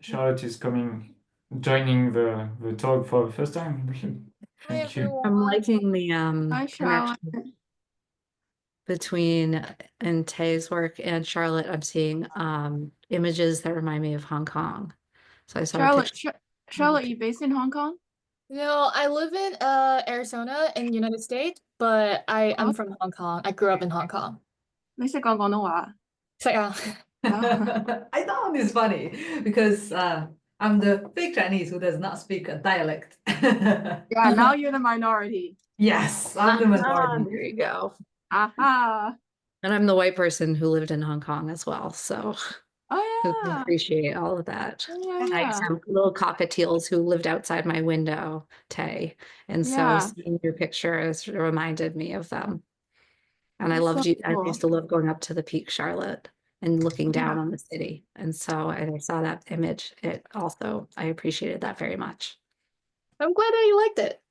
Charlotte is joining the talk for the first time. Hi, Thank you. everyone. I'm liking the Hi, Charlotte. connection between Tay's work and Charlotte. I'm seeing images that remind me of Hong Kong. So I saw a Charlotte, picture. Charlotte, you based in Hong Kong? No, I live in Arizona in the United States, but I'm from Hong Kong. I grew up in Hong Kong. 你識講廣東話？So yeah. I thought it's funny because I'm the fake Chinese who does not speak a dialect. Yeah, now you're the minority. Yes, I'm the minority. There you go. Aha. And I'm the white person who lived in Hong Kong as well. So Oh, who yeah. appreciate all of that. Yeah, I yeah. have little cockatiels who lived outside my window, Tay. And so Yeah. seeing your picture has reminded me of them. And I That's loved so you. I cool. used to love going up to the Peak, Charlotte, and looking down Yeah. on the city. And so I saw that image. I appreciated that very much. I'm glad that you liked it.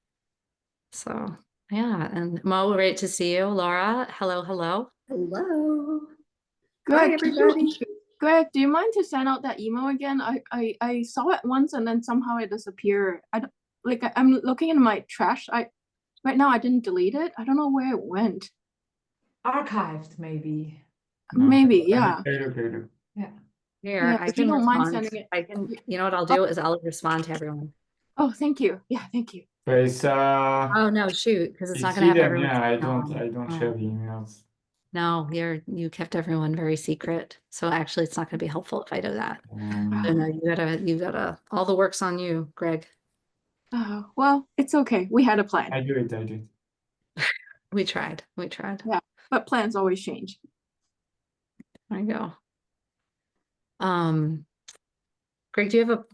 So yeah, and Mo, great to see you. Laura, hello, hello. Hello. Greg, Hi, everybody. Greg, do you mind to send out that email again? I saw it once and then somehow it disappeared. I'm looking in my trash. Right now I didn't delete it. I don't know where it went. Archived, maybe. Maybe, yeah. Okay. Yeah. Here, Yeah, I if you can don't mind respond. sending it. I can, you know what I'll do is I'll respond to everyone. Oh, thank you. Yeah, thank you. But it's Oh no, shoot, because it's not it's gonna have hidden. everyone. Yeah, I don't share the emails. No, you kept everyone very secret. So actually it's not gonna be helpful if I do that. So no, you gotta all the work's on you, Greg. Oh, well, it's okay. We had a plan. I do it. We tried. Yeah, but plans always change. There you go. Greg, do you have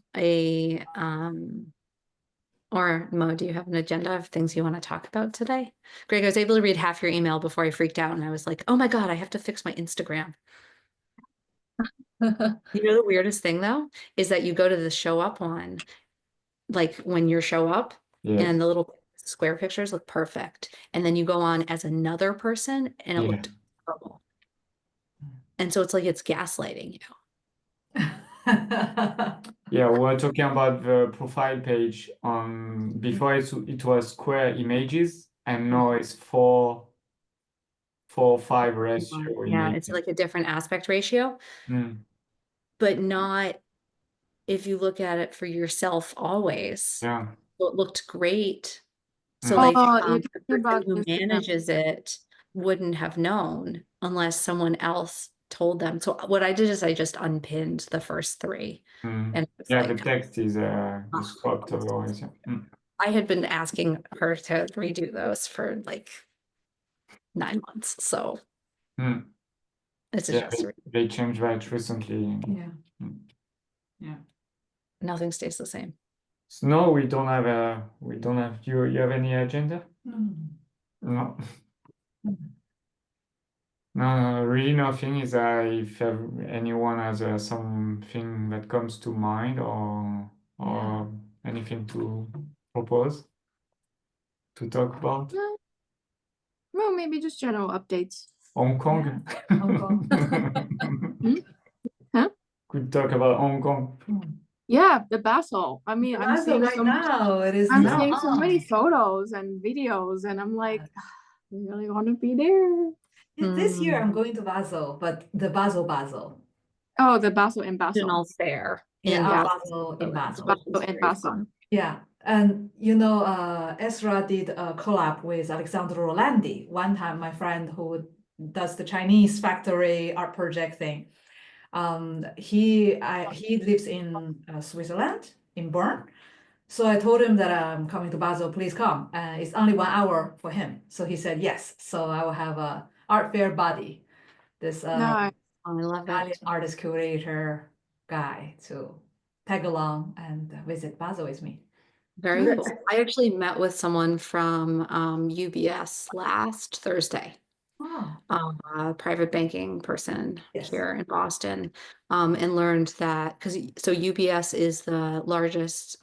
or Mo, do you have an agenda of things you want to talk about today? Greg, I was able to read half your email before I freaked out and I was like, oh my God, I have to fix my Instagram. You know, the weirdest thing though, is that you go to the ShowUp one, like when you're ShowUp and the little square pictures look perfect. And then you go on as another person and it looked horrible. And so it's like, it's gaslighting you. Yeah, we're talking about the profile page before it was square images and now it's 4:5 ratio. Yeah, it's like a different aspect ratio, but not if you look at it for yourself always. Yeah. So it looked great. So like the person who manages it wouldn't have known unless someone else told them. So what I did is I just unpinned the first three. And yeah, the text is cropped otherwise. I had been asking her to redo those for like 9 months. So it's just they changed that recently. Yeah. Nothing stays the same. So no, we don't have you have any agenda? No. No, really nothing. Is if anyone has something that comes to mind or anything to propose to talk about? Well, maybe just general updates. Hong Kong. Yeah. Hong Kong. Huh? Could talk about Hong Kong. Yeah, the Basel. I mean, I'm seeing right now. It is. I'm seeing so many photos and videos, and I'm like, I really want to be there. This year I'm going to Basel, but the Basel. Oh, the Basel in Basel. National Fair. Basel in Basel. Basel in Basel. Yeah, and you know, Ezra did a collab with Alexandro Rolandi. One time, my friend who does the Chinese factory art project thing, he lives in Switzerland, in Bern. So I told him that I'm coming to Basel, please come. It's only 1 hour for him. So he said yes. So I will have a art fair buddy, this I love Italian it. artist curator guy to tag along and visit Basel with me. Very cool. I actually met with someone from UBS last Thursday. A private banking person here in Boston, and learned that so UBS is the largest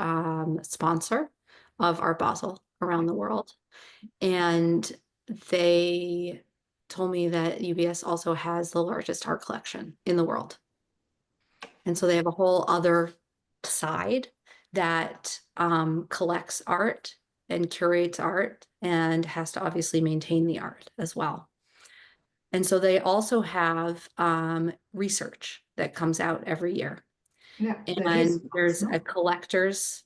sponsor of Art Basel around the world, and they told me that UBS also has the largest art collection in the world, and so they have a whole other side that collects art and curates art and has to obviously maintain the art as well. And so they also have research that comes out every year. Yeah. And there's a collector's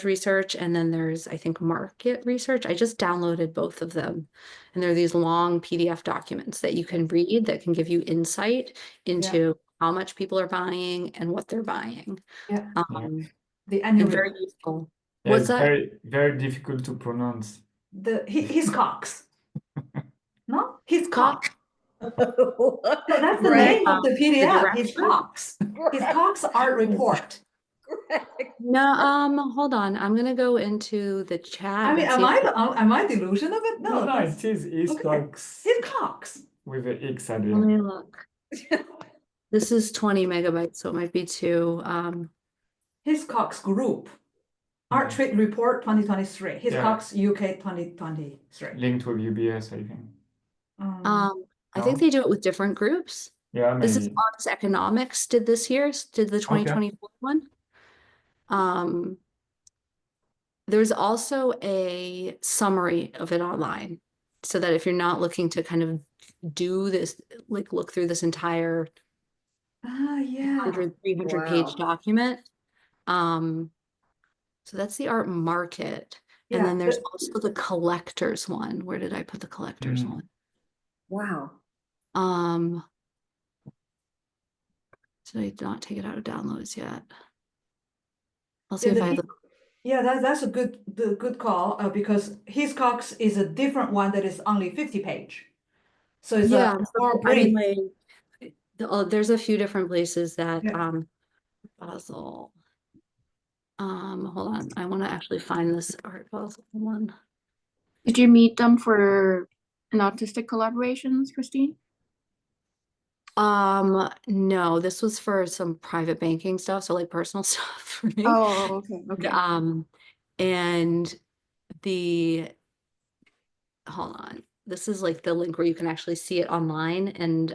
research, and then there's, I think, market research. I just downloaded both of them. And there are these long PDF documents that you can read that can give you insight into how much people are buying and what they're buying. Yeah. The And annual very report. useful. Yeah, What's it's that? very, very difficult to pronounce. His Cox. No, his Cox. Cox. So that's the Greg, name of the PDF. His director? Cox. His Cox art report. No, hold on. I'm gonna go into the chat. I mean, and see if- am I delusion of it? No, No, it is his okay. Cox his Cox. with a X at the Let end. me look. This is 20 megabytes, so it might be two. His Cox Group. Art Trade Report 2023. His Yeah. Cox UK 2023. Linked with UBS, I think. I think No? they do it with different groups. Yeah, This is maybe. Arts Economics did this year, did the 2024 one. There's also a summary of it online, so that if you're not looking to kind of do this, like look through this entire Yeah. 300 page document. So that's the art market. And Yeah, then there's also the collectors one. Where did I put the collectors one? Wow. Did I not take it out of downloads yet? I'll see if I have the. Yeah, that's a good call, because his Cox is a different one that is only 50 page. So it's Yeah, more I mean, brief. there's a few different places that Yeah. Basel. Hold on, I want to actually find this art Basel one. Did you meet them for an artistic collaborations, Christine? No, this was for some private banking stuff, so like personal stuff for me. Oh, okay, okay. And hold on, this is like the link where you can actually see it online, and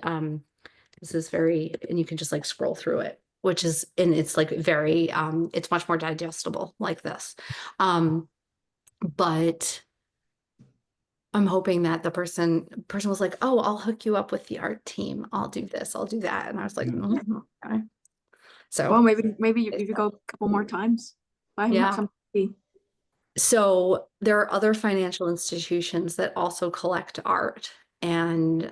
this is and you can just like scroll through it, which is, and it's like very it's much more digestible like this. But I'm hoping that the person was like, oh, I'll hook you up with the art team, I'll do this, I'll do that, and I was like, okay. So Well, maybe you could go a couple more times. Buy him Yeah. some tea. So there are other financial institutions that also collect art, and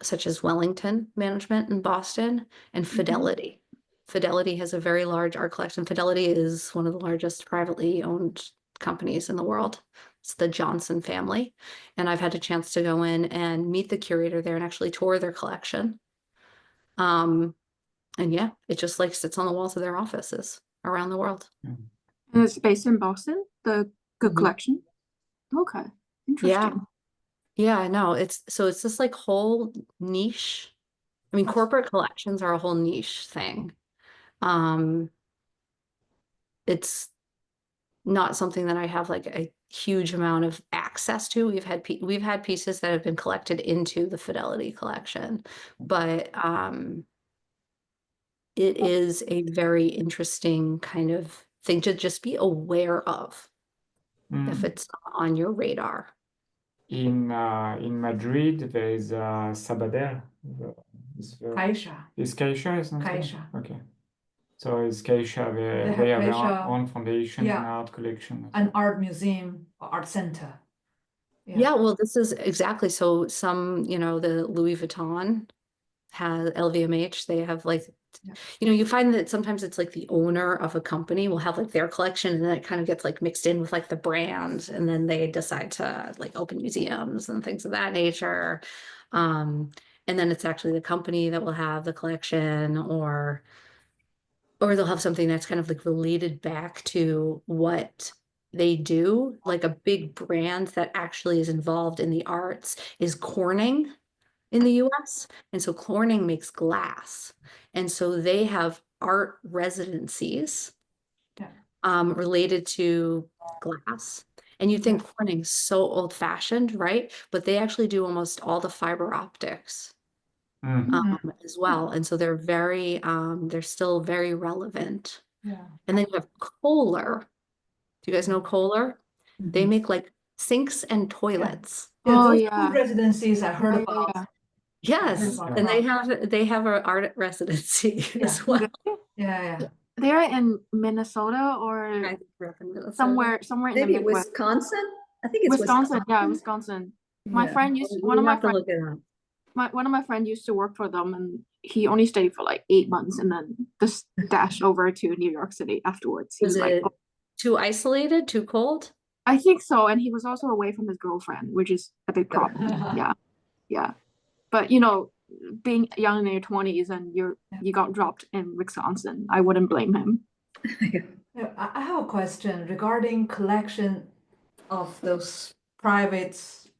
such as Wellington Management in Boston and Fidelity. Fidelity has a very large art collection. Fidelity is one of the largest privately owned companies in the world. It's the Johnson family. And I've had a chance to go in and meet the curator there and actually tour their collection. And yeah, it just like sits on the walls of their offices around the world. And it's based in Boston, the good collection. Okay, interesting. Yeah, no, it's this like whole niche. I mean, corporate collections are a whole niche thing. It's not something that I have like a huge amount of access to. We've had pieces that have been collected into the Fidelity collection, but it is a very interesting kind of thing to just be aware of if it's not on your radar. In Madrid, there is Sabadell. Caixa. Is Caixa, isn't it? Caixa. Okay. So it's Caixa, They they have have their Caixa, own foundation and yeah. art collection. An art museum, art center. Yeah, well, this is exactly. So some, the Louis Vuitton has LVMH, they have like, you find that sometimes it's like the owner of a company will have like their collection, and then it kind of gets like mixed in with like the brand, and then they decide to like open museums and things of that nature. And then it's actually the company that will have the collection, or they'll have something that's kind of like related back to what they do. Like a big brand that actually is involved in the arts is Corning in the US. And so Corning makes glass. And so they have art residencies related to glass. And you think Corning's so old fashioned, right? But they actually do almost all the fiber optics as well. And so they're very, they're still very relevant. Yeah. And then you have Kohler. Do you guys know Kohler? They make like sinks and toilets. Yeah, Oh, those yeah. food residencies I heard Yeah, about. yeah. Yes, about and that. they have an art residency as well. Yeah. They're in Minnesota or I grew up in Minnesota. somewhere in the Maybe Midwest. Wisconsin? I think it's Wisconsin. Wisconsin. Yeah, Wisconsin. My Yeah. friend used We one of my have to friends look it up. one of my friends used to work for them, and he only stayed for like 8 months and then just dashed over to New York City afterwards. He Was was like, it "Oh, too isolated, too cold? I think so. And he was also away from his girlfriend, which is a big problem. Yeah. But being young in your 20s and you got dropped in Wisconsin, I wouldn't blame him. Yeah, I have a question regarding collection of those private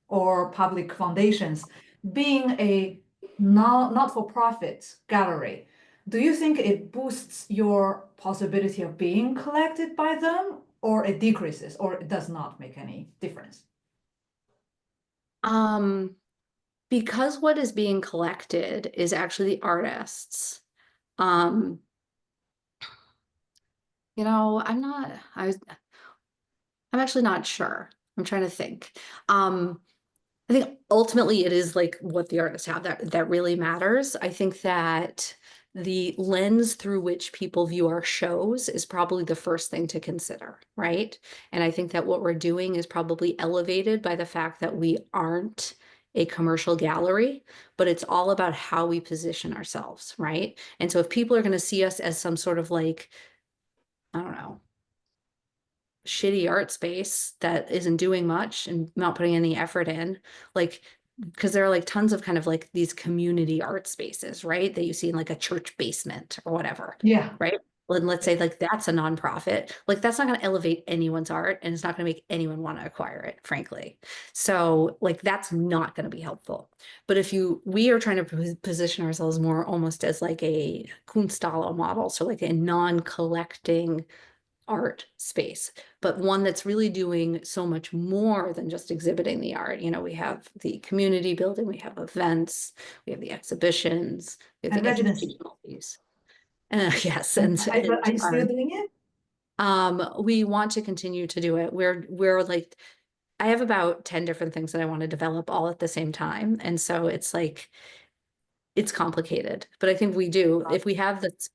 or public foundations. Being a not-for-profit gallery, do you think it boosts your possibility of being collected by them, or it decreases, or it does not make any difference? Because what is being collected is actually the artists. I'm actually not sure. I'm trying to think. I think ultimately it is like what the artists have that really matters. I think that the lens through which people view our shows is probably the first thing to consider, right? And I think that what we're doing is probably elevated by the fact that we aren't a commercial gallery, but it's all about how we position ourselves, right? And so if people are going to see us as some sort of like, I don't know, shitty art space that isn't doing much and not putting any effort in, like, because there are like tons of kind of like these community art spaces, right, that you see in like a church basement or whatever. Yeah. Right. Well, and let's say like that's a nonprofit, like that's not going to elevate anyone's art and it's not going to make anyone want to acquire it, frankly. So like that's not going to be helpful. But if we are trying to position ourselves more almost as like a Kunsthalle model, so like a non-collecting art space, but one that's really doing so much more than just exhibiting the art. We have the community building, we have events, we have the exhibitions, we have And the residency. educational piece. Yes, Are you still doing it? We want to continue to do it. We're like, I have about 10 different things that I want to develop all at the same time, and so it's like it's complicated, but I think we do. If we have this,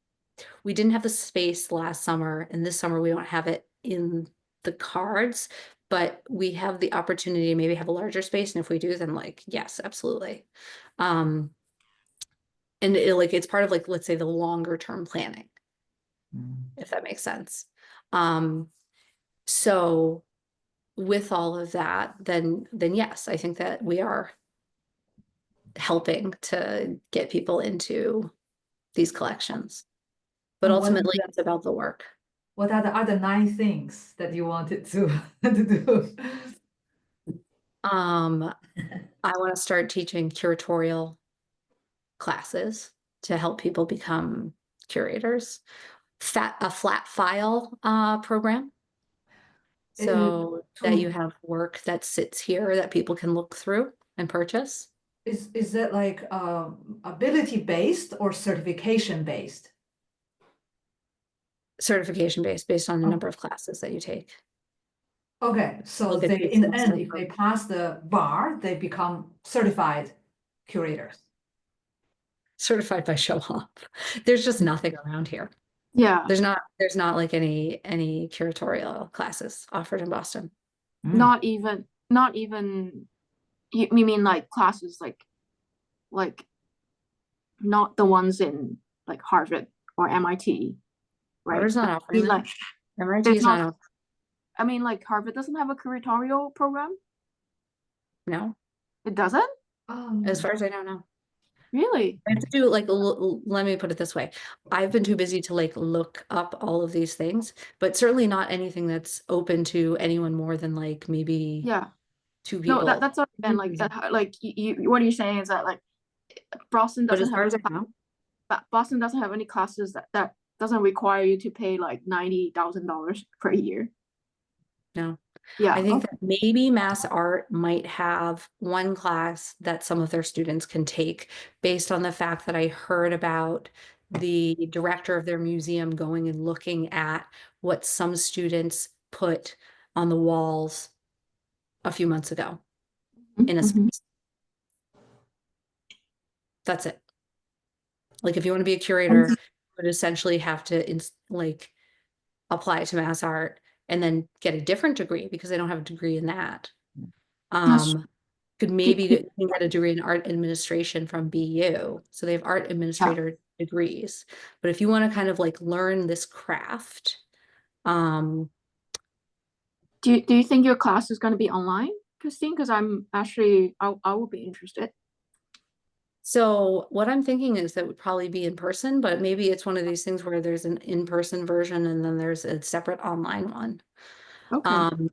we didn't have the space last summer, and this summer we don't have it in the cards, but we have the opportunity to maybe have a larger space. And if we do, then like, yes, absolutely. And it's part of like, let's say the longer term planning, if that makes sense. So with all of that, then yes, I think that we are helping to get people into these collections. But ultimately, it's about the work. What are the other 9 things that you wanted to do? I want to start teaching curatorial classes to help people become curators. A flat file program. So that you have work that sits here that people can look through and purchase. Is that like ability based or certification based? Certification based on the number of classes that you take. Okay, so Look at they the in the semester end, if they pass the bar, they become certified curators. Certified by ShowUp. There's just nothing around here. Yeah. There's not like any curatorial classes offered in Boston. Not even you mean like classes like not the ones in like Harvard or MIT, right? Harvard's not offering that. Like MIT is not. I mean, like Harvard doesn't have a curatorial program. No, It doesn't. as far as I don't know. Really? I have to do like, let me put it this way. I've been too busy to like look up all of these things, but certainly not anything that's open to anyone more than like maybe 2 people. No, that's what I meant. Like you what you're saying is that like Boston doesn't have any classes that doesn't require you to pay like $90,000 per year. No, Yeah. I think that maybe Mass Art might have one class that some of their students can take based on the fact that I heard about the director of their museum going and looking at what some students put on the walls a few months ago in a Mhm. space. That's it. Like if you want to be a curator, you would essentially have to like apply to Mass Art and then get a different degree because they don't have a degree in that. That's Could maybe you get a degree in art administration from BU. So they have art administrator degrees. But if you want to kind of like learn this craft, do you think your class is going to be online, Christine? Because I'm actually I will be interested. so what I'm thinking is that would probably be in person, but maybe it's one of these things where there's an in-person version and then there's a separate online one. Okay.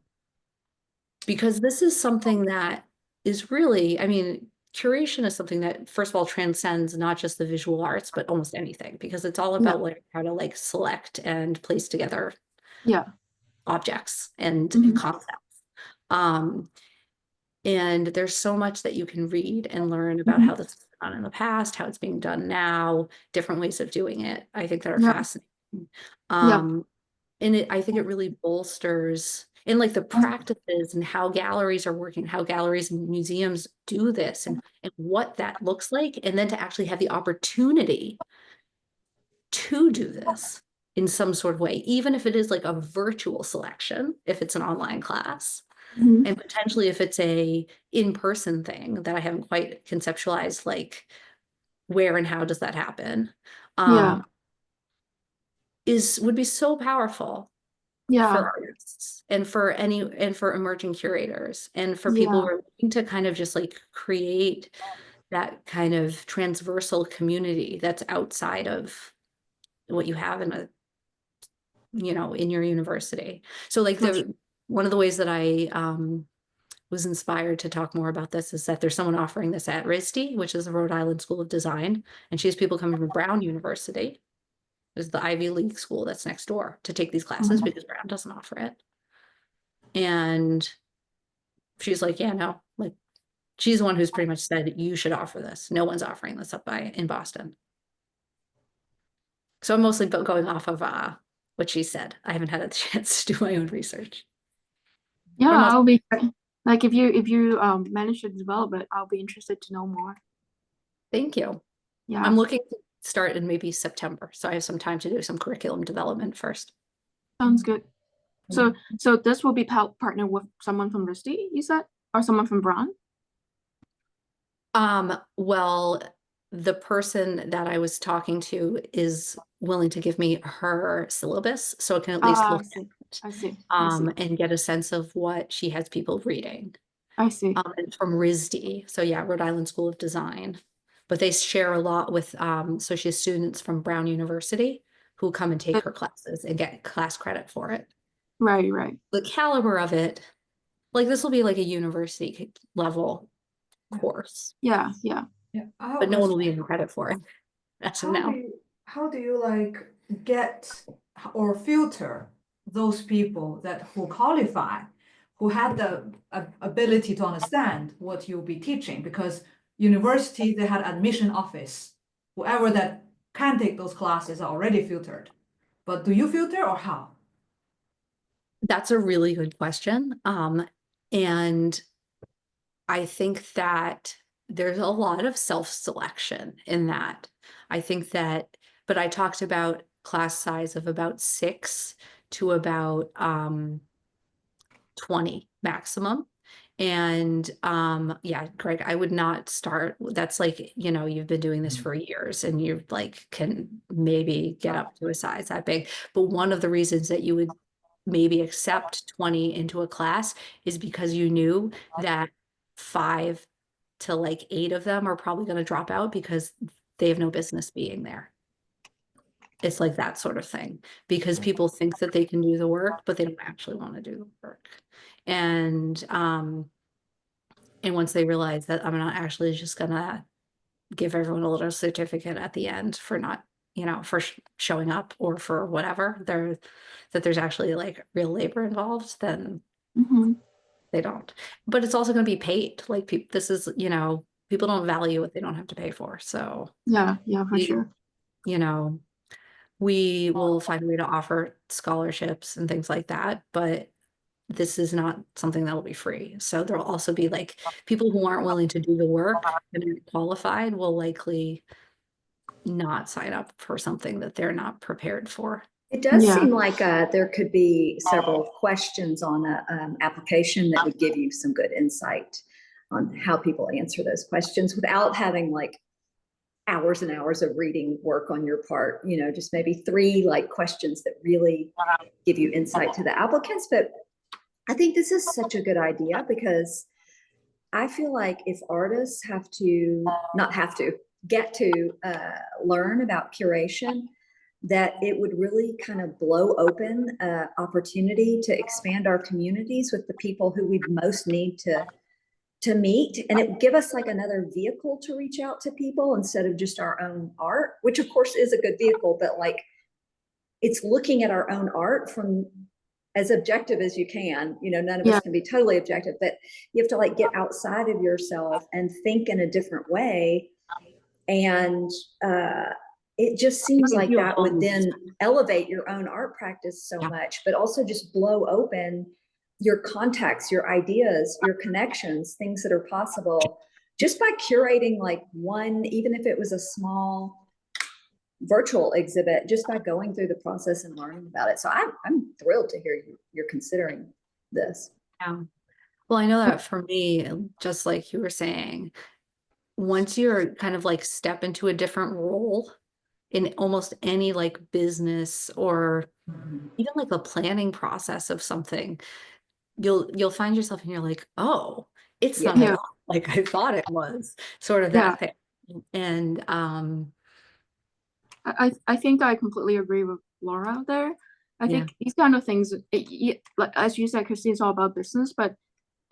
Because this is something that is really, I mean, curation is something that first of all transcends not just the visual arts, but almost anything, because it's all about like how to like select and place together Yeah. objects and Mhm. concepts. And there's so much that you can read and learn about how this was done in the past, how it's being done now, different ways of doing it. I think that are Yeah. fascinating. Yeah. And I think it really bolsters in like the practices and how galleries are working, how galleries and museums do this and what that looks like. And then to actually have the opportunity to do this in some sort of way, even if it is like a virtual selection, if it's an online class. Mhm. And potentially if it's a in-person thing that I haven't quite conceptualized, like where and how does that happen? Yeah. Would be so powerful Yeah. for artists and for emerging curators and for people Yeah. who are looking to kind of just like create that kind of transversal community that's outside of what you have in in your university. So like one of the ways that I was inspired to talk more about this is that there's someone offering this at RISD, which is the Rhode Island School of Design, and she has people coming from Brown University, is the Ivy League school that's next door, to take these classes because Brown doesn't offer it. And she's like, yeah, no, like she's the one who's pretty much said you should offer this. No one's offering this up in Boston. So I'm mostly going off of what she said. I haven't had a chance to do my own research. Yeah. But I'll be like if you manage to develop it, I'll be interested to know more. thank you. Yeah. I'm looking to start in maybe September, so I have some time to do some curriculum development first. Sounds good. So this will be partnered with someone from RISD, you said, or someone from Brown? Well, the person that I was talking to is willing to give me her syllabus, so I can at least look at it, I see. and get a sense of what she has people reading. I see. And from RISD, so yeah, Rhode Island School of Design. But they share a lot with, so she has students from Brown University who come and take her classes and get class credit for it. Right. The caliber of it, like this will be like a university level course, Yeah. but no one will be getting credit for it as of now. How do you like get or filter those people who qualify, who had the ability to understand what you'll be teaching? Because university, they had admission office. Whoever that can take those classes are already filtered. But do you filter or how? That's a really good question. And I think that there's a lot of self-selection in that. I think that, but I talked about class size of about 6 to about 20 maximum. And yeah, Greg, I would not start. That's like, you've been doing this for years and you like can maybe get up to a size that big. But one of the reasons that you would maybe accept 20 into a class is because you knew that 5 to like 8 of them are probably going to drop out because they have no business being there. It's like that sort of thing, because people think that they can do the work, but they don't actually want to do the work. And once they realize that I'm not actually just gonna give everyone a little certificate at the end for not, for showing up or for whatever, that there's actually like real labor involved, then Mhm. They don't. But it's also going to be paid. Like this is, you know, people don't value what they don't have to pay for. So Yeah, for we, sure. you know, we will find a way to offer scholarships and things like that, but this is not something that will be free. So there'll also be like people who aren't willing to do the work and aren't qualified will likely not sign up for something that they're not prepared for. It does Yeah. seem like there could be several questions on an application that would give you some good insight on how people answer those questions without having like hours and hours of reading work on your part. You know, just maybe 3 like questions that really give you insight to the applicants. But I think this is such a good idea because I feel like if artists get to learn about curation, that it would really kind of blow open opportunity to expand our communities with the people who we most need to meet. And it would give us like another vehicle to reach out to people instead of just our own art, which of course is a good vehicle, but like it's looking at our own art from as objective as you can. You know, none of us can be totally objective, but you have to like get outside of yourself and think in a different way. And it just seems like that would then elevate your own art practice so much, but also just blow open your contacts, your ideas, your connections, things that are possible just by curating like one, even if it was a small virtual exhibit, just by going through the process and learning about it. So I'm thrilled to hear you're considering this. Yeah. Well, I know that for me, just like you were saying, once you're kind of like step into a different role in almost any like business or even like the planning process of something, you'll find yourself and you're like, oh, it's not at all like I thought it was, sort of that thing. And I think I completely agree with Laura there. I think these kind of things, like as you said, Christine, it's all about business, but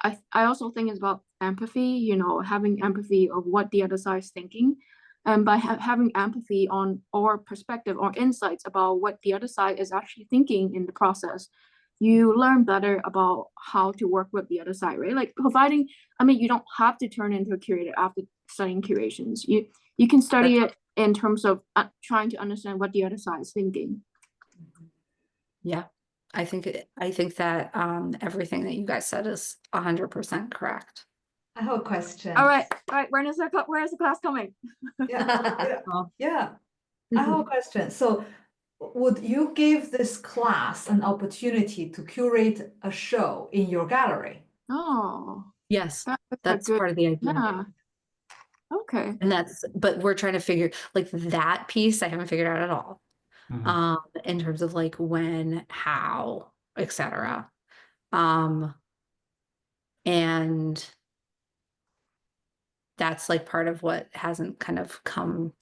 I also think it's about empathy, you know, having empathy of what the other side is thinking. And by having empathy on our perspective or insights about what the other side is actually thinking in the process, you learn better about how to work with the other side, right? Like providing, I mean, you don't have to turn into a curator after studying curations. You can study it in terms of trying to understand what the other side is thinking. Yeah, I think that everything that you guys said is 100% correct. I have a question. All right. Where is the class coming? Yeah. I have a question. So would you give this class an opportunity to curate a show in your gallery? Oh, yes, that's part of the idea. Yeah. Okay. And but we're trying to figure like that piece I haven't figured out at all. In terms of like when, how, etc. And that's like part of what hasn't kind of come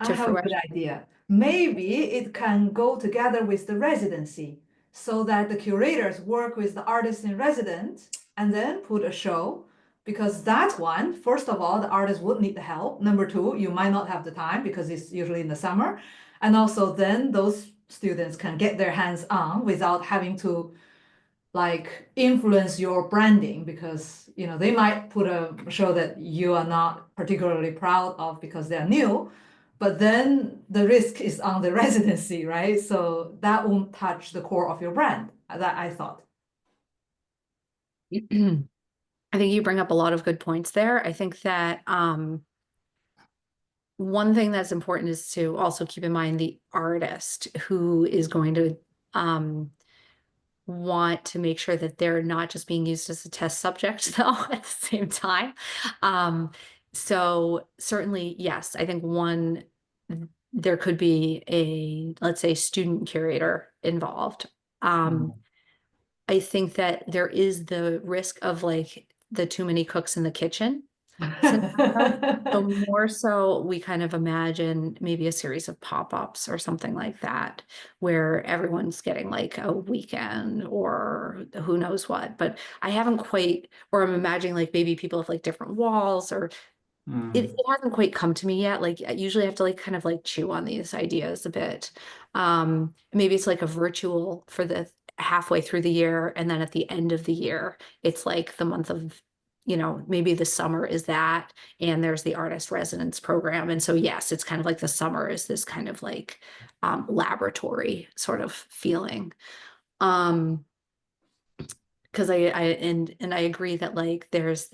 to fruition. I have a good idea. Maybe it can go together with the residency so that the curators work with the artists in residence and then put a show. Because that one, first of all, the artist would need the help. Number 2, you might not have the time because it's usually in the summer. And also then those students can get their hands on without having to like influence your branding, because you know they might put a show that you are not particularly proud of because they're new, but then the risk is on the residency, right? So that won't touch the core of your brand, that I thought. I think you bring up a lot of good points there. I think that one thing that's important is to also keep in mind the artist who is going to want to make sure that they're not just being used as a test subject though at the same time. So certainly, yes, I think there could be a, let's say, student curator involved. I think that there is the risk of like the too many cooks in the kitchen scenario. So more so we kind of imagine maybe a series of pop-ups or something like that, where everyone's getting like a weekend or who knows what. But I haven't quite, or I'm imagining like maybe people have like different walls, or it hasn't quite come to me yet. Like I usually have to like kind of like chew on these ideas a bit. Maybe it's like a virtual for halfway through the year, and then at the end of the year, it's like the month of, maybe the summer is that, and there's the artist residence program. And so, yes, it's kind of like the summer is this kind of like laboratory sort of feeling. Because I agree that like there's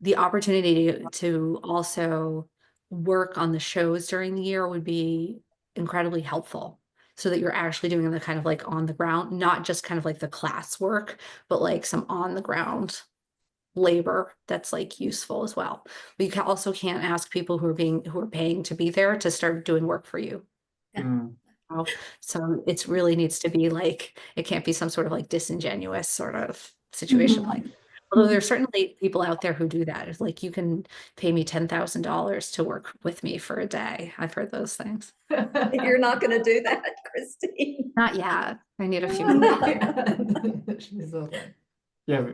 the opportunity to also work on the shows during the year would be incredibly helpful, so that you're actually doing the kind of like on the ground, not just kind of like the class work, but like some on the ground labor that's like useful as well. But you also can't ask people who are paying to be there to start doing work for you. So it really needs to be like, it can't be some sort of like disingenuous sort of situation like. Although there's certainly people out there who do that. It's like, you can pay me $10,000 to work with me for a day. I've heard those things. You're not going to do that, Christine. Not yet. I need a few minutes. Yeah,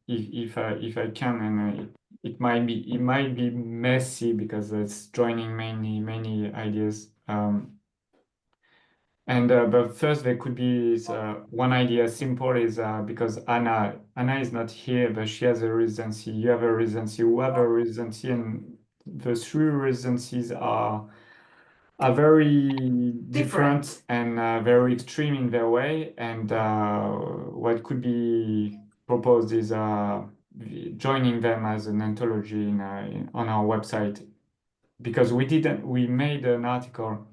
if I can, and it might be messy because it's joining many ideas. But first there could be one idea. Simple is because Anna is not here, but she has a residency. You have a residency. You have a residency, and the three residencies are very different and very extreme in their way. And what could be proposed is joining them as an anthology on our website, because we made an article.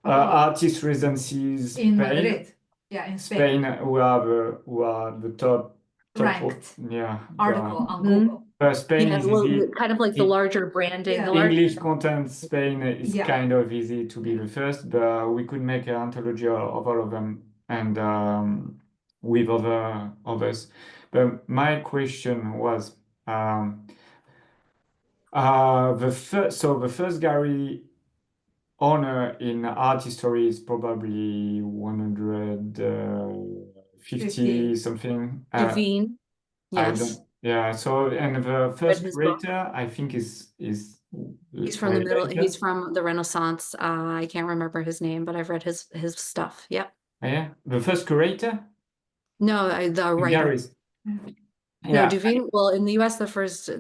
Artist residencies In Spain, Madrid. Yeah, in Spain. who are the top Ranked yeah, article on Google. Spain is easy. Kind of like the larger branding. Yeah. English content, Spain is Yeah. kind of easy to be the first, but we could make an anthology of all of them, and with others. But my question was, the first gallery owner in art history is probably 150 something. Duveen. I Yes. don't. Yeah. So, and the first his book. curator, I think is He's from the middle. later. He's from the Renaissance. I can't remember his name, but I've read his stuff. Yep. Yeah, the first curator. No, the writer. Galleries. No, Yeah. Duveen. Well, in the U.S., the first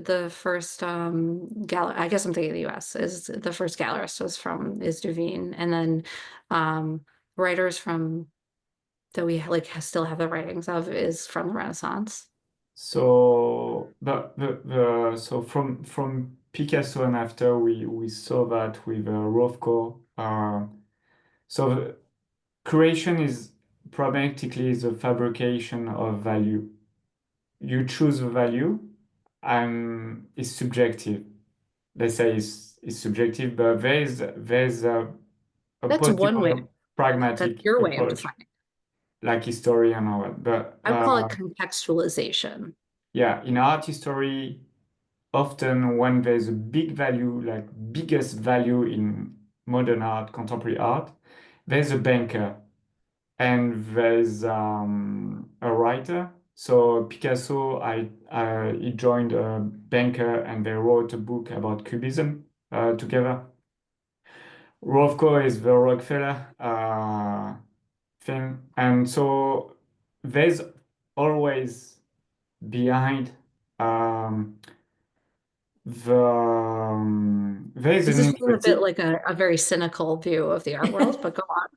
gallery. I guess I'm thinking the U.S. is the first gallerist is Duveen, and then writers from that we like still have the writings of is from the Renaissance. So so from Picasso and after we saw that with Rothko. So the curation is pragmatically the fabrication of value. You choose the value, and it's subjective. Let's say it's subjective, but there's a That's positive one way. pragmatic That's your way of approach, defining. like history and all that. But I would call it contextualization. yeah, in art history, often when there's a big value, like biggest value in modern art, contemporary art, there's a banker and there's a writer. So Picasso, he joined a banker and they wrote a book about Cubism together. Rothko is the Rockefeller thing, and so there's always behind there's This an is a bit like a very cynical view of the art world, but go on.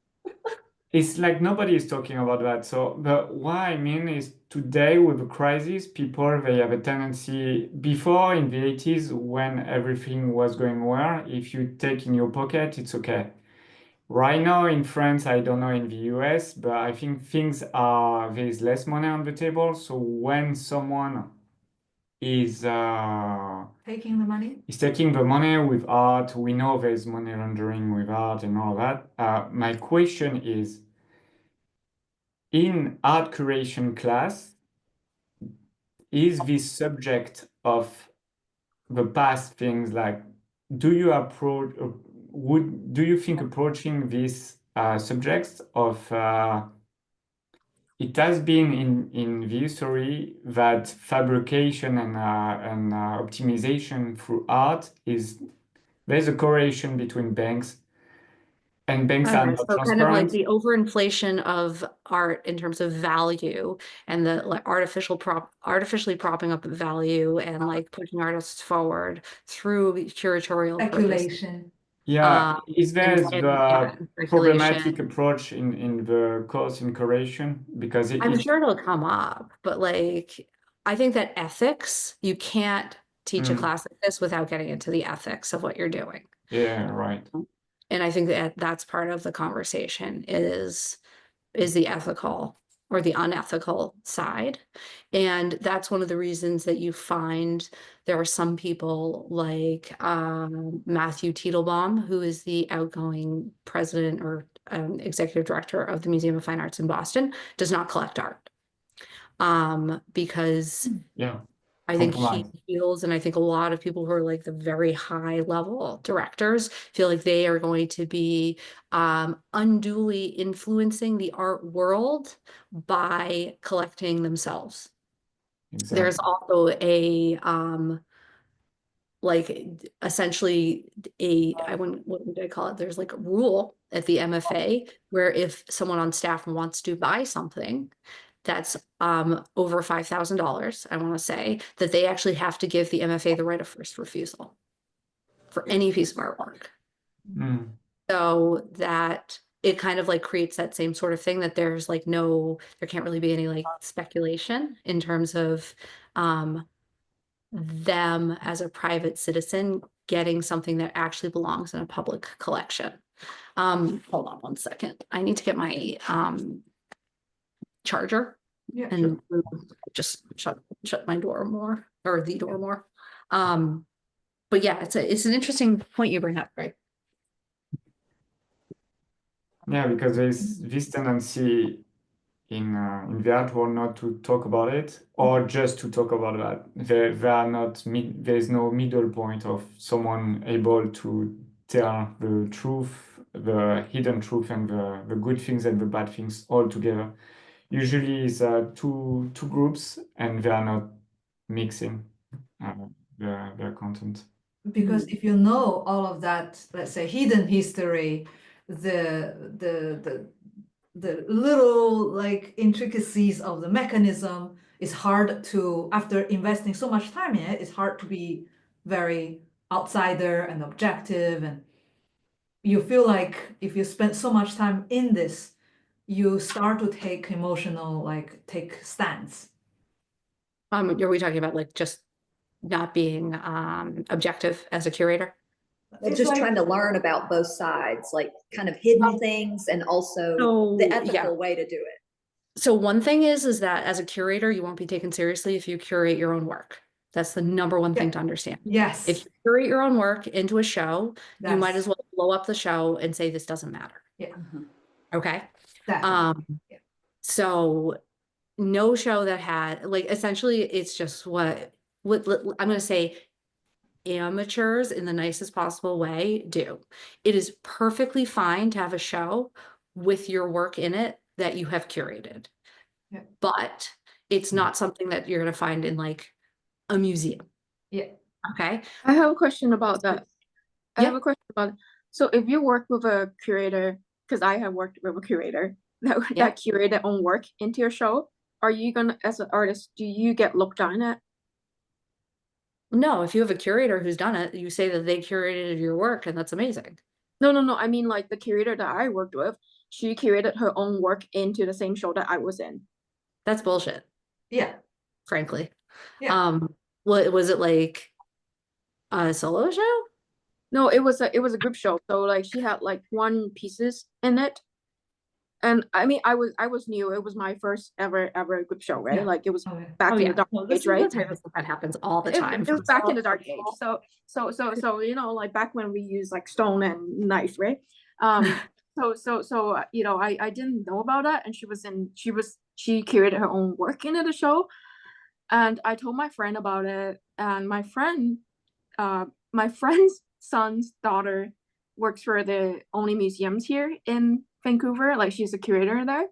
It's like nobody is talking about that. So, but what I mean is today with the crisis, people, they have a tendency, before in the 80s when everything was going well, if you take in your pocket, it's okay. Right now in France, I don't know in the US, but I think there's less money on the table. So when someone is Taking the money. He's taking the money with art. We know there's money laundering with art and all that. My question is, in art curation class, is this subject of the past things like, do you think approaching these subjects of it has been in the history that fabrication and optimization through art there's a correlation between banks And banks are not So kind of like transparent. the overinflation of art in terms of value and the like artificially propping up value and like pushing artists forward through curatorial purpose. Speculation. Yeah, is there and the speculation. problematic approach in the course in curation? Because I'm sure it'll come up, but like I think that ethics, you can't teach a class like this without getting into the ethics of what you're doing. Yeah, right. And I think that that's part of the conversation is the ethical or the unethical side. And that's one of the reasons that you find there are some people like Matthew Teitelbaum, who is the outgoing president or executive director of the Museum of Fine Arts in Boston, does not collect art. Because Yeah. I think he Compromise. feels, and I think a lot of people who are like the very high level directors feel like they are going to be unduly influencing the art world by collecting themselves. Exactly. There's also a like essentially what would I call it? There's like a rule at the MFA where if someone on staff wants to buy something that's over $5,000, I want to say that they actually have to give the MFA the right of first refusal for any piece of artwork. So that it kind of like creates that same sort of thing that there's like there can't really be any like speculation in terms of them as a private citizen getting something that actually belongs in a public collection. Hold on one second. I need to get my charger and just shut my door more or the door more. But yeah, it's an interesting point you bring up, right? Yeah, because there's this tendency in the art world not to talk about it or just to talk about that. There's no middle point of someone able to tell the truth, the hidden truth, and the good things and the bad things all together. Usually it's two groups and they are not mixing their content. Because if you know all of that, let's say hidden history, the little like intricacies of the mechanism is hard to, after investing so much time in it, it's hard to be very outsider and objective. And you feel like if you spend so much time in this, you start to take emotional, like take stance. Are we talking about like just not being objective as a curator? Well, It's just like- trying to learn about both sides, like kind of hidden things and also the ethical way to do it. So one thing is that as a curator, you won't be taken seriously if you curate your own work. That's the number one thing to understand. Yes. If you curate your own work into a show, you might That's- as well blow up the show and say this doesn't matter. Yeah. Okay. Definitely. Yeah. So no show that had like essentially it's just what I'm going to say amateurs in the nicest possible way do. It is perfectly fine to have a show with your work in it that you have curated. Yeah. But it's not something that you're going to find in like a museum. Yeah. Okay. I have a question about that. I Yeah. have a question about, so if you work with a curator, because I have worked with a curator that curate their own work into your show, are you gonna, as an artist, do you get looked down at? No, if you have a curator who's done it, you say that they curated your work and that's amazing. No. I mean, like the curator that I worked with, she curated her own work into the same show that I was in. That's bullshit. Yeah. Frankly. Yeah. What was it like a solo show? No, it was a group show. So like she had like one pieces in it. And I mean, I was new. It was my first ever group show, right? Yeah. Like it was Okay. back in the dark age, right? That happens all the time. It was back in the dark age. So you know, like back when we used like stone and knife, right? So you know, I didn't know about that, and she curated her own work into the show, and I told my friend about it, and my friend's son's daughter works for the only museums here in Vancouver. Like she's a curator there,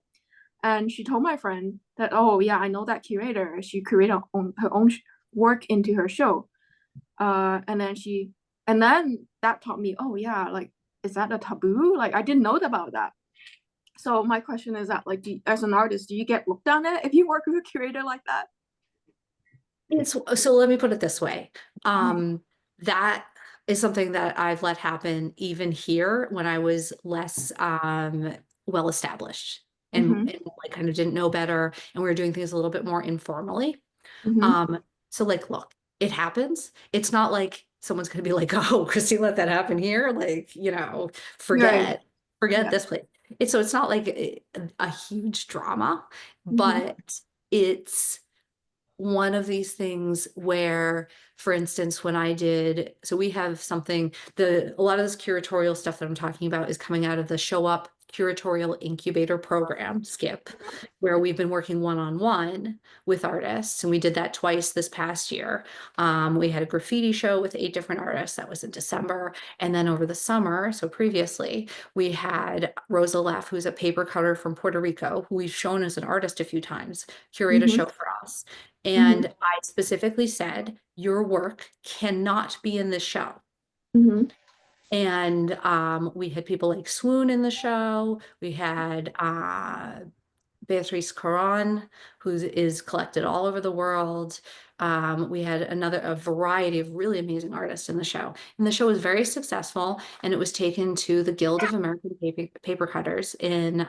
and she told my friend that, oh yeah, I know that curator. She curated her own work into her show, and then that taught me, oh yeah, like is that a taboo? Like, I didn't know about that. So my question is that, like, as an artist, do you get looked down at if you work with a curator like that? So let me put it this way. That is something that I've let happen even here when I was less well established and like kind of didn't know better, and we were doing things a little bit more informally. So like, look, it happens. It's not like someone's going to be like, oh, Christine let that happen here. Like, you know, forget this place. It's not like a huge drama, but it's one of these things where, for instance, when I did, so we have something, a lot of this curatorial stuff that I'm talking about is coming out of the ShowUp Curatorial Incubator Program, SKIP, where we've been working one-on-one with artists, and we did that twice this past year. We had a graffiti show with 8 different artists. That was in December. And then over the summer, so previously, we had Rosa Leff, who's a paper cutter from Puerto Rico, who we've shown as an artist a few times, curate a show for us. And I specifically said, your work cannot be in this show. And we had people like Swoon in the show. We had Beatrice Caron, who is collected all over the world. We had a variety of really amazing artists in the show. And the show was very successful, and it was taken to the Guild of American Paper Cutters in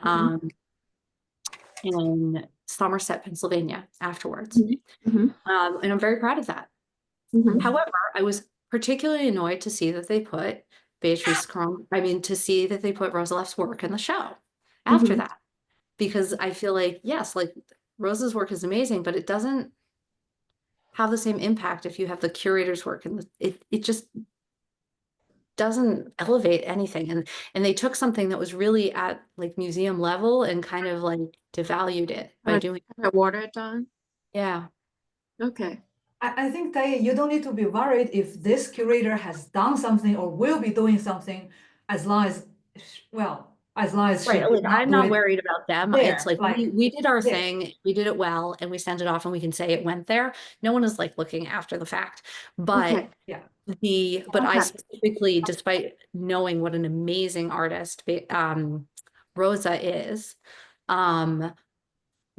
Somerset, Pennsylvania afterwards. And I'm very proud of that. However, I was particularly annoyed to see that they put to see that they put Rosa Leff's work in the show after that, because I feel like, yes, like Rosa's work is amazing, but it doesn't have the same impact if you have the curator's work, and it just doesn't elevate anything. And they took something that was really at like museum level and kind of like devalued it by doing water it down. Yeah. Okay. I think that you don't need to be worried if this curator has done something or will be doing something, as long as, right. Like, I'm not worried about them. It's like, we did our thing, we did it well, and we sent it off, and we can say it went there. No one is like looking after the fact. But I specifically, despite knowing what an amazing artist Rosa is,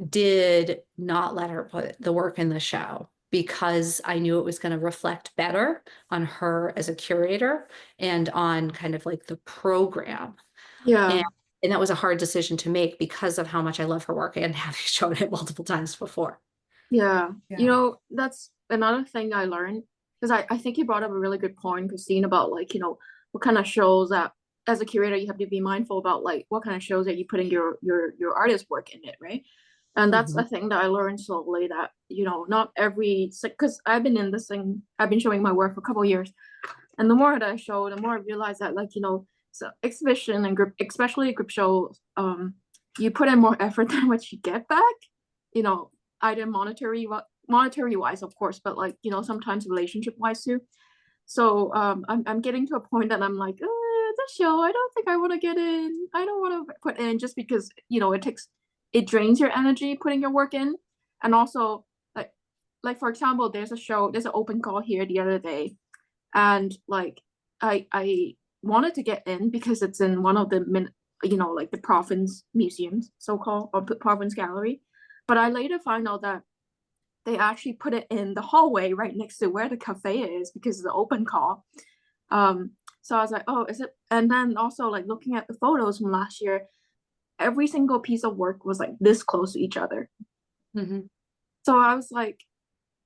did not let her put the work in the show, because I knew it was going to reflect better on her as a curator and on kind of like the program. And that was a hard decision to make because of how much I love her work and having shown it multiple times before. You know, that's another thing I learned, because I think you brought up a really good point, Christine, about like, you know, what kind of shows that as a curator you have to be mindful about, like what kind of shows that you put in your artist work in it, right? And that's a thing that I learned slowly, that, you know, not every, because I've been in this thing, I've been showing my work for a couple of years, and the more that I show, the more I realize that, like, you know, so exhibition and group, especially group shows, you put in more effort than what you get back, you know, either monetary wise, of course, but like, you know, sometimes relationship wise too. So I'm getting to a point that I'm like, this show, I don't think I want to get in. I don't want to put in, just because, you know, it drains your energy putting your work in. And also, like for example, there's an open call here the other day, and like I wanted to get in because it's in one of the you know, like the province museums, so-called, or province gallery, but I later find out that they actually put it in the hallway right next to where the cafe is, because it's an open call. So I was like, oh, is it? And then also, like, looking at the photos from last year, every single piece of work was like this close to each other. So I was like,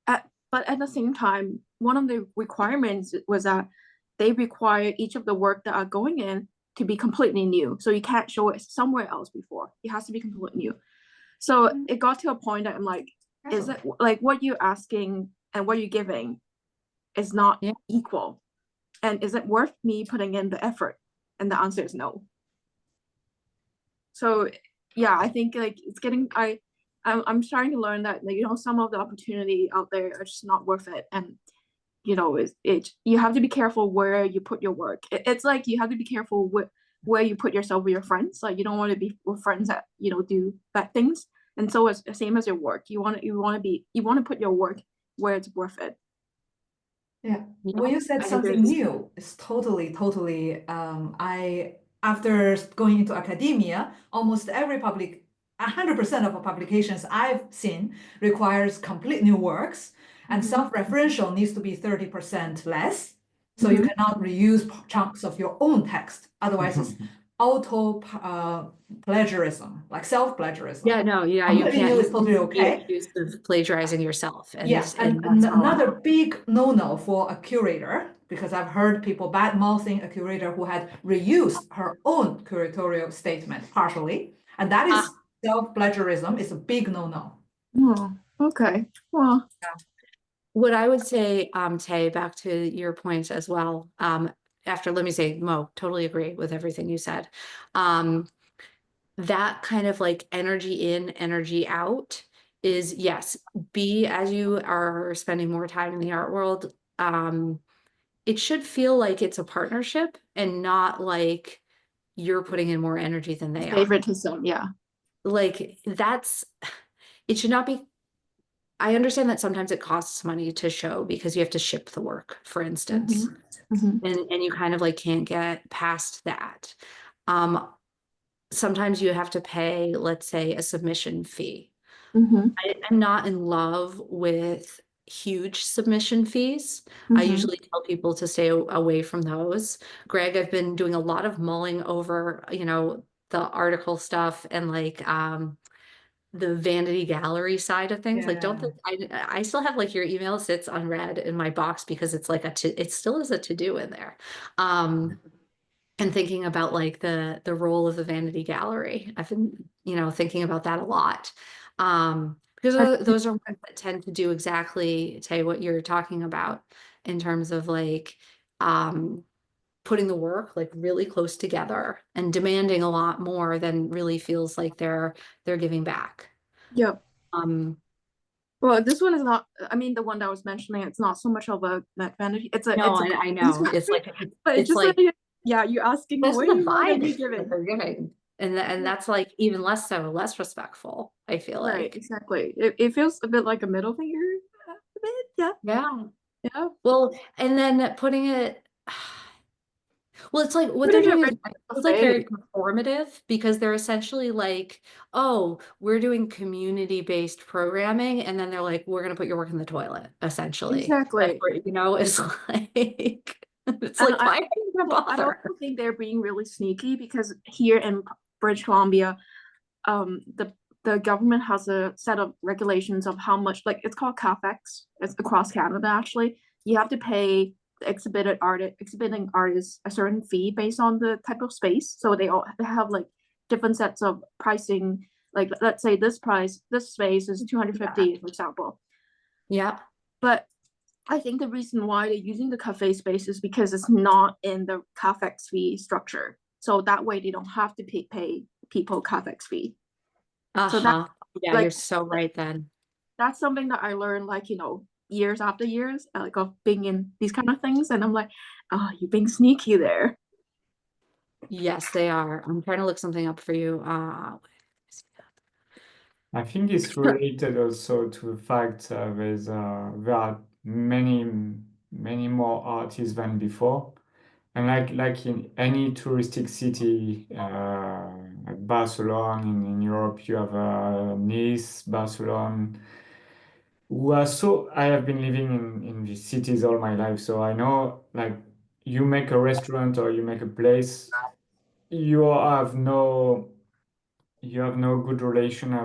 but at the same time, one of the requirements was that they require each of the work that are going in to be completely new. So you can't show it somewhere else before. It has to be completely new. So it got to a point that I'm like, is it like what you're asking and what you're giving is not equal? And is it worth me putting in the effort? And the answer is no. So yeah, I think like it's getting, I'm starting to learn that, like, you know, some of the opportunity out there are just not worth it. And, you know, you have to be careful where you put your work. It's like you have to be careful where you put yourself with your friends. Like, you don't want to be with friends that, you know, do bad things. And so it's the same as your work. You want to put your work where it's worth it. Yeah. Yeah, When you said I think something there's new, it's totally, after going into academia, almost every 100% of the publications I've seen requires complete new works, and self-referential needs to be 30% less. So you cannot reuse chunks of your own text. Otherwise, it's auto plagiarism, like self-plagiarism. yeah, no, yeah, you Completely can't new is totally be okay. accused of plagiarizing yourself, and Yeah, and that's all. another big no-no for a curator, because I've heard people bad-mouthing a curator who had reused her own curatorial statement partially, and that is self-plagiarism. It's a big no-no. Oh, okay. Well, What I would say, Tay, back to your points as well, after, let me say, Mo, totally agree with everything you said. That kind of like energy in, energy out is, yes, as you are spending more time in the art world, it should feel like it's a partnership and not like you're putting in more energy than they are. favoritism, yeah. Like it should not be. I understand that sometimes it costs money to show because you have to ship the work, for instance, and you kind of like can't get past that. Sometimes you have to pay, let's say, a submission fee. I'm not in love with huge submission fees. I usually tell people to stay away from those. Greg, I've been doing a lot of mulling over, the article stuff and like the vanity gallery side of things. Like, don't I still have like your email sits unread in my box because it's like it still is a to-do in there. And thinking about like the role of the vanity gallery. I've been, thinking about that a lot. Because those are ones that tend to do exactly, Tay, what you're talking about in terms of like putting the work like really close together and demanding a lot more than really feels like they're giving back. Yep. Well, this one is not, I mean, the one that I was mentioning, it's not so much of a vanity. I know. It's like, but it's just like, yeah, you're asking that's way the more than vibe you're giving. that they're giving. And that's like even less respectful, I feel like. Right, exactly. It feels a bit like a middle finger. A bit, yeah. Well, and then putting it, well, it's like what they're doing is it's like very performative because they're essentially like, oh, we're doing community-based programming, and then they're like, we're gonna put your work in the toilet, essentially. Exactly. It's like it's like why are you gonna bother? I also think they're being really sneaky because here in British Columbia, the government has a set of regulations of how much, like it's called CAFEX. It's across Canada actually. You have to pay the exhibiting artists a certain fee based on the type of space. So they have like different sets of pricing. Like let's say this space is 250, for example. Yeah. But I think the reason why they're using the cafe space is because it's not in the CAFEX fee structure. So that way they don't have to pay people CAFEX fee. So that, yeah, you're so right then. That's something that I learned, like, years after years, like of being in these kind of things. And I'm like, oh, you're being sneaky there. Yes, they are. I'm trying to look something up for you. I think it's related also to the fact there are many more artists than before, and like in any touristic city, like Barcelona in Europe, you have Nice, Barcelona. I have been living in these cities all my life, so I know like you make a restaurant or you make a place, you have no good relation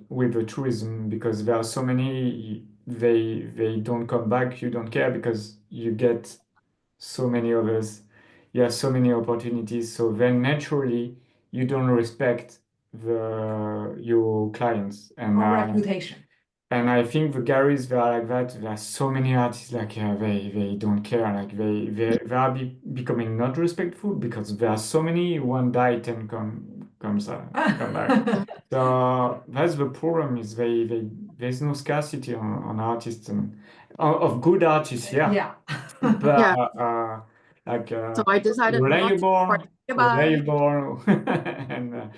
with the tourism because there are so many they don't come back. You don't care because you get so many others. You have so many opportunities. So then naturally you don't respect your clients and reputation. And I think the galleries they are like that. There are so many artists like they don't care. Like they are becoming not respectful because there are so many. One died and come back. So that's the problem. Is there's no scarcity on artists and of good artists. Yeah. But like so I decided reliable and.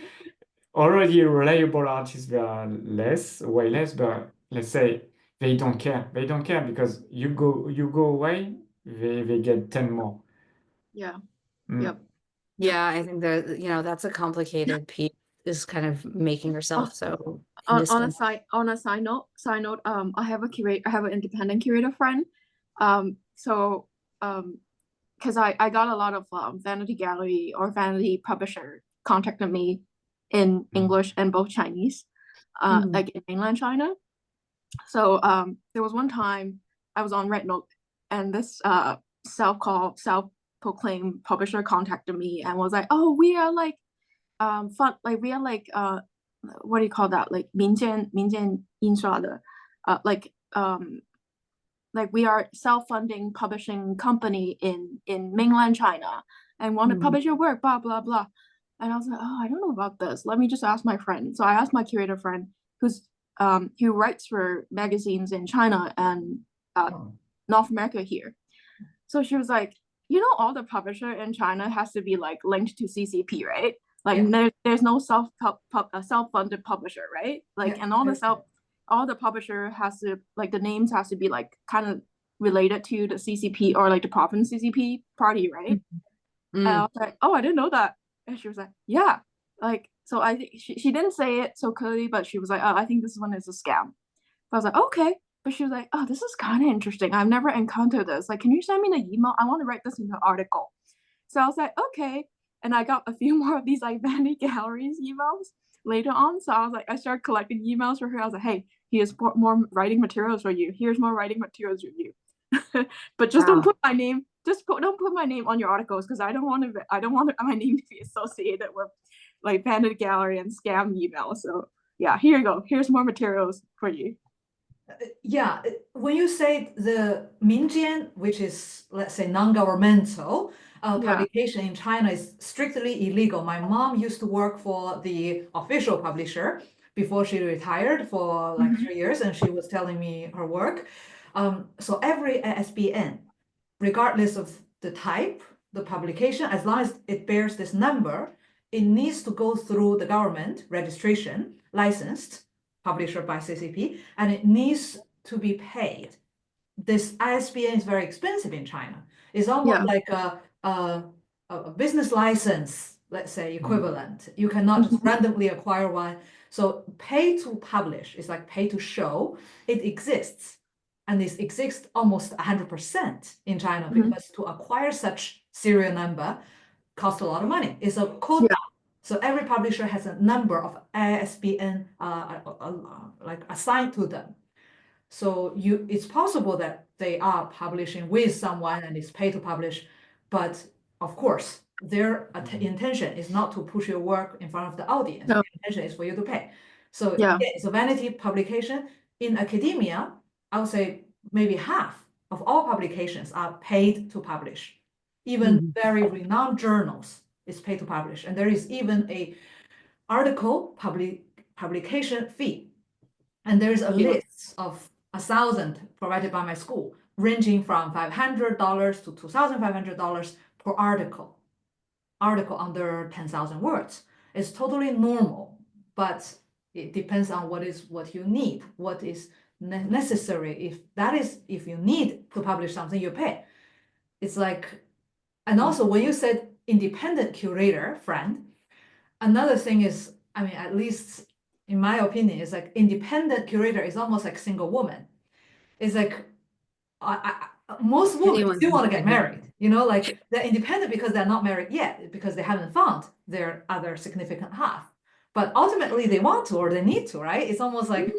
Already reliable artists they are way less, but let's say they don't care. They don't care because you go away they get 10 more. Yeah. Mm. Yep. Yeah, I think that, you know, that's a complicated piece, is kind of making yourself so On a indispensable. side note, I have an independent curator friend. So because I got a lot of vanity gallery or vanity publisher contacted me in English and both Chinese, like in mainland China. So there was one time I was on Red Note, and this self-proclaimed publisher contacted me and was like, "Oh, we are like fun, like we are like what do you call that? Like 民间印刷的, like we are self-funding publishing company in mainland China and want to publish your work, blah blah blah." And I was like, "Oh, I don't know about this. Let me just ask my friend." So I asked my curator friend who writes for magazines in China and North America here. So she was like, "You know, all the publisher in China has to be like linked to CCP, right? Like there's no self-funded publisher, right? Like and all the publisher has to, like, the names has to be like kind of related to the CCP or like the province CCP party, right?" And I was like, "Oh, I didn't know that." And she was like, "Yeah." Like, so I think she didn't say it so clearly, but she was like, "Oh, I think this one is a scam." So I was like, "Okay." But she was like, "Oh, this is kind of interesting. I've never encountered this. Like, can you send me the email? I want to write this in the article." So I was like, "Okay." And I got a few more of these like vanity galleries emails later on. So I was like, I started collecting emails for her. I was like, "Hey, here's more writing materials for you. Here's more writing materials for you." But just don't put my name. Don't put my name on your articles, because I don't want my name to be associated with like vanity gallery and scam email. So yeah, here you go. Here's more materials for you. Yeah, when you say the Minjian, which is, let's say, non-governmental publication in China, is strictly illegal. My mom used to work for the official publisher before she retired for like 3 years, and she was telling me her work. So every ISBN, regardless of the type, the publication, as long as it bears this number, it needs to go through the government registration, licensed publisher by CCP, and it needs to be paid. This ISBN is very expensive in China. It's almost like a business license, let's say, equivalent. You cannot just randomly acquire one. So pay to publish is like pay to show. It exists. And it exists almost 100% in China, because to acquire such serial number costs a lot of money. It's a quota. So every publisher has a number of ISBN like assigned to them. So it's possible that they are publishing with someone and it's paid to publish, but of course their intention is not to push your work in front of the audience. The intention is for you to pay. So it's a vanity publication. In academia, I would say maybe half of all publications are paid to publish. Even very renowned journals is paid to publish, and there is even a article publication fee, and there is a list of 1,000 provided by my school, ranging from $500 to $2,500 per article under 10,000 words. It's totally normal, but it depends on what you need, what is necessary. If you need to publish something, you pay. It's like, and also when you said independent curator friend, another thing is, I mean, at least in my opinion, is like independent curator is almost like single woman. It's like most women still want to get married, like they're independent because they're not married yet, because they haven't found their other significant half. But ultimately they want to, or they need to, right? It's almost like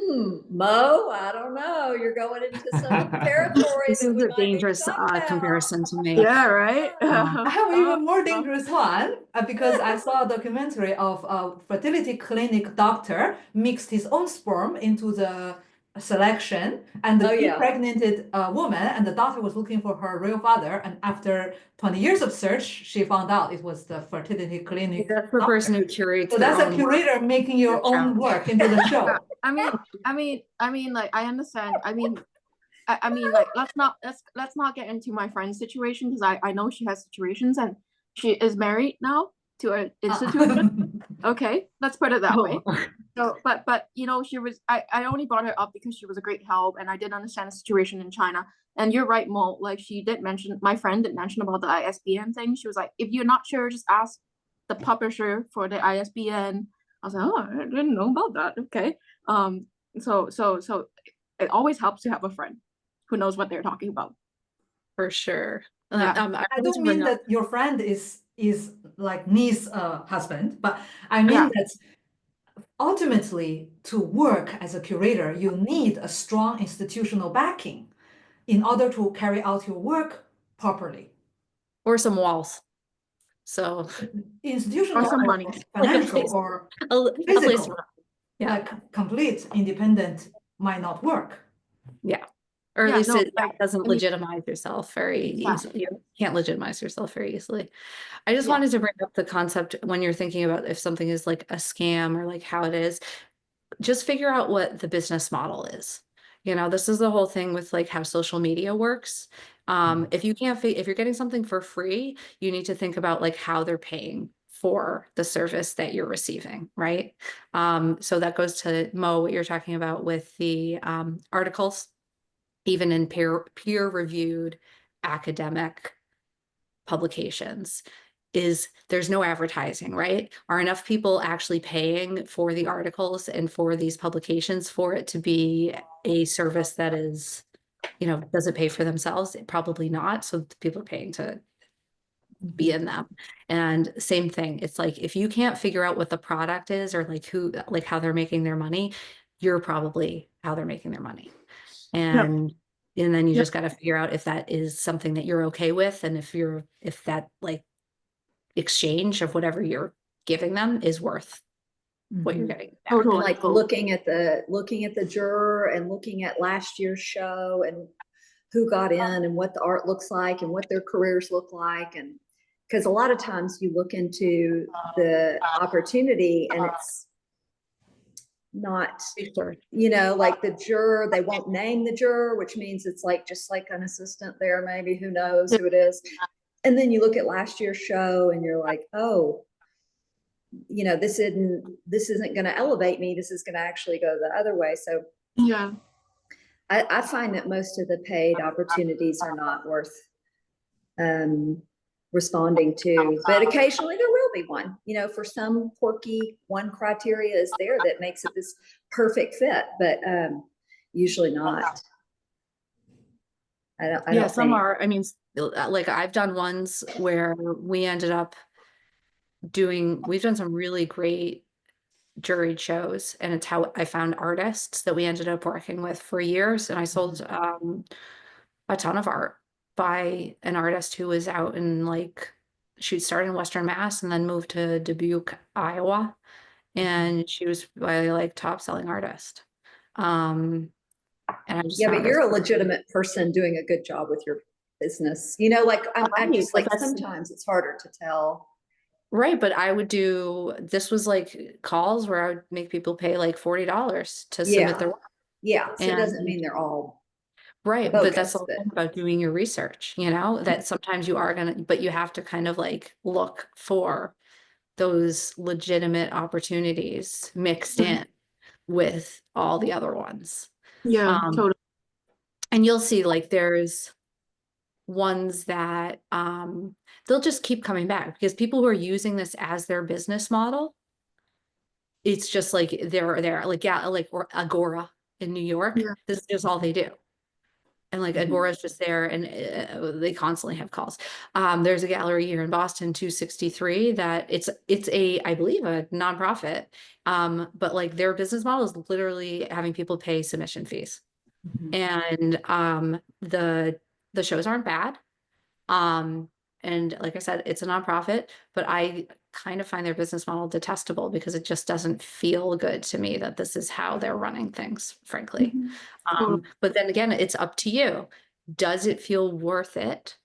Mo, I don't know. You're going into some territory. This is a dangerous comparison to make. Yeah, right. I have an even more dangerous one, because I saw a documentary of a fertility clinic doctor mixed his own sperm into the selection, and the impregnated woman, and the doctor was looking for her real father, and after 20 years of search, she found out it was the fertility clinic. That's the person who curates. So that's a curator making your own work into the show. I mean, like, I understand. I mean, like, let's not get into my friend's situation, because I know she has situations, and she is married now to an institution. Okay, let's put it that way. So, but you know, I only brought her up because she was a great help, and I did understand the situation in China. And you're right, Mo. Like she did mention, my friend did mention about the ISBN thing. She was like, if you're not sure, just ask the publisher for the ISBN. I was like, oh, I didn't know about that. Okay. So it always helps to have a friend who knows what they're talking about. For sure. Yeah. I I wanted don't to mean bring up, that your friend is like Ni's husband, but I mean Yeah. that ultimately to work as a curator, you need a strong institutional backing in order to carry out your work properly. or some walls. So Institutional Or some or money. like a financial place, or a place. physical, Yeah. like complete independent might not work. Yeah. Or at Yeah, least no, it like, doesn't I mean, legitimize yourself very yeah. easily. You can't legitimize yourself very easily. I just Yeah. wanted to bring up the concept when you're thinking about if something is like a scam or like how it is, just figure out what the business model is. You know, this is the whole thing with like how social media works. If you can't, if you're getting something for free, you need to think about like how they're paying for the service that you're receiving, right? So that goes to Mo, what you're talking about with the articles, even in peer-reviewed academic publications, is there's no advertising, right? Are enough people actually paying for the articles and for these publications for it to be a service that is, you know, does it pay for themselves? Probably not. So people are paying to be in them. And same thing, it's like if you can't figure out what the product is or like who, like how they're making their money, you're probably how they're making their money. And then you Yep. just got to figure out if that is something that you're okay with, and if that like exchange of whatever you're giving them is worth what you're getting back. Totally. Like looking at the juror and looking at last year's show and who got in and what the art looks like and what their careers look like. And because a lot of times you look into the opportunity and it's not, Sure. you know, like the juror, they won't name the juror, which means it's like just like an assistant there, maybe, who knows who it is. And then you look at last year's show and you're like, oh, you know, this isn't going to elevate me. This is going to actually go the other way. So Yeah. I find that most of the paid opportunities are not worth responding to, but occasionally there will be one, you know, for some quirky one criteria is there that makes it this perfect fit, but usually not. I don't Some think. are, I mean, like I've done ones where we ended up we've done some really great juried shows, and it's how I found artists that we ended up working with for years. And I sold a ton of art by an artist who was out in like, she started in Western Mass and then moved to Dubuque, Iowa. And she was my like top selling artist. And I just Yeah, but found you're a legitimate person doing a good job with your business. You know, like I'm just like, sometimes it's harder to tell. Right, but I would do, this was like calls where I would make people pay like $40 to submit their work. Yeah, so it doesn't And mean they're all right, bogus, but that's the thing about doing your research, you know, that sometimes you are gonna, but you have to kind of like look for those legitimate opportunities mixed in with all the other ones. Yeah, totally. And you'll see like there's ones that they'll just keep coming back because people who are using this as their business model, it's just like they're like, yeah, like, or Agora in New York, this is just all they do. And like Agora's just there, and they constantly have calls. There's a gallery here in Boston, 263, that it's a, I believe, a nonprofit, but like their business model is literally having people pay submission fees. And the shows aren't bad. And like I said, it's a nonprofit, but I kind of find their business model detestable because it just doesn't feel good to me that this is how they're running things, frankly. But then again, it's up to you. Does it feel worth it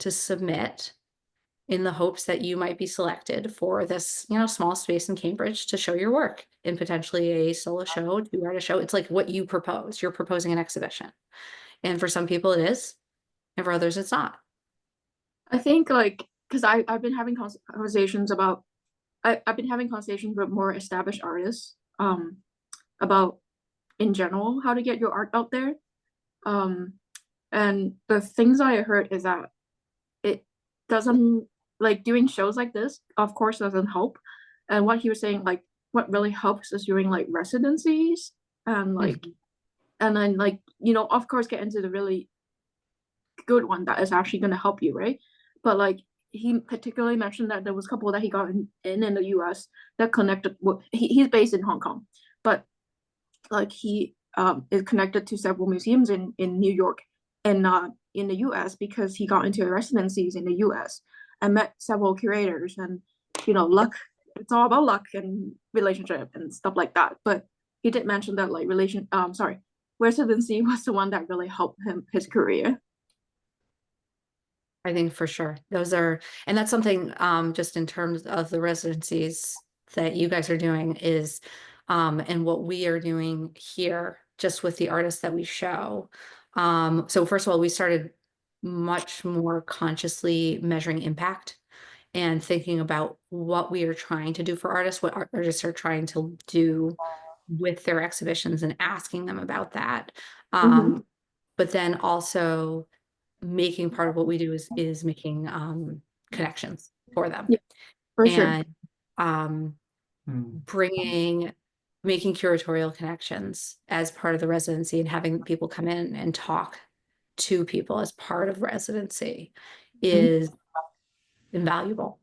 to submit in the hopes that you might be selected for this, you know, small space in Cambridge to show your work in potentially a solo show, 2-artist show? It's like what you propose. You're proposing an exhibition. And for some people it is, and for others it's not. I think like, because I've been having conversations about, I've been having conversations with more established artists about in general how to get your art out there. And the things I heard is that it doesn't, like, doing shows like this, of course, doesn't help. And what he was saying, like, what really helps is doing like residencies and like, and then like, of course, get into the really good one that is actually going to help you, right? But like, he particularly mentioned that there was a couple that he got in the US that connected with, he's based in Hong Kong, but like he is connected to several museums in New York and in the US because he got into residencies in the US and met several curators. And luck, it's all about luck and relationship and stuff like that. But he did mention that like residency was the one that really helped him his career. I think for sure and that's something just in terms of the residencies that you guys are doing is and what we are doing here just with the artists that we show. So first of all, we started much more consciously measuring impact and thinking about what we are trying to do for artists, what artists are trying to do with their exhibitions and asking them about that. But then also making part of what we do is making connections for them. Yeah, for sure. And making curatorial connections as part of the residency and having people come in and talk to people as part of residency is invaluable,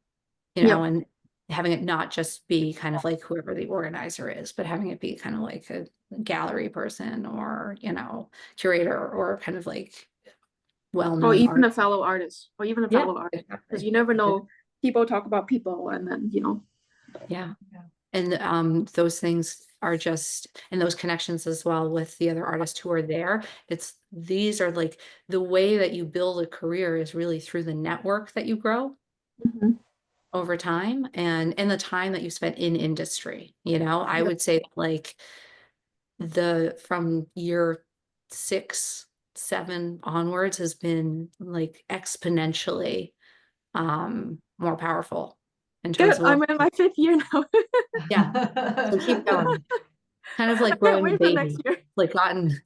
and having it not just be kind of like whoever the organizer is, but having it be kind of like a gallery person or, curator or kind of like well-known or even artist. a fellow artist, because you never know. People talk about people, and then and those things are just, and those connections as well with the other artists who are there. These are like the way that you build a career is really through the network that you grow over time and the time that you spent in industry. I would say like from year 6, 7 onwards has been like exponentially more powerful in terms of I'm in my 5th year now. So keep going. Kind of like growing a baby, like gotten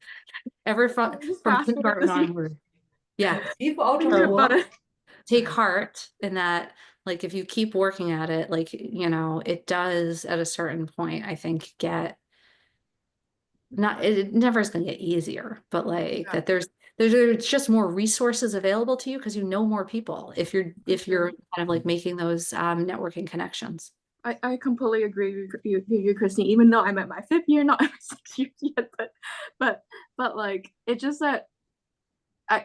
from kindergarten onward. Take heart in that, like if you keep working at it, like it does at a certain point, I think it never is going to get easier, but like that there's just more resources available to you because more people if you're kind of like making those networking connections. I completely agree with you, Christine, even though I'm at my 5th year, not 6 years yet, but like it's just that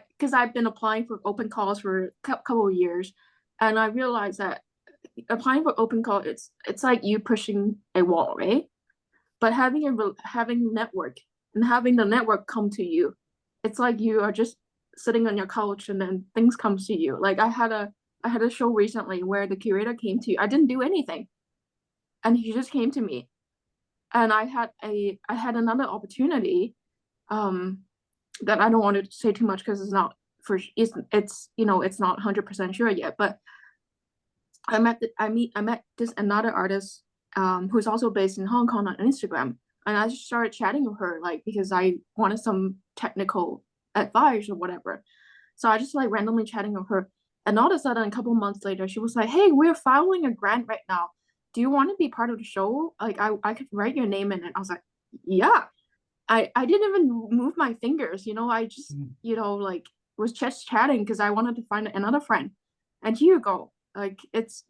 because I've been applying for open calls for a couple of years, and I realized that applying for open call, it's like you pushing a wall, right? But having network and having the network come to you, it's like you are just sitting on your couch and then things come to you. Like I had a show recently where the curator came to you. I didn't do anything, and he just came to me, and I had another opportunity that I don't want to say too much because it's not it's not 100% sure yet, but I met this another artist who's also based in Hong Kong on Instagram, and I just started chatting with her like because I wanted some technical advice or whatever. So I just like randomly chatting with her, and all of a sudden a couple months later she was like, "Hey, we're filing a grant right now. Do you want to be part of the show? Like I could write your name in it." I was like, "Yeah." I didn't even move my fingers, I just like was just chatting because I wanted to find another friend. And here you go. Like it's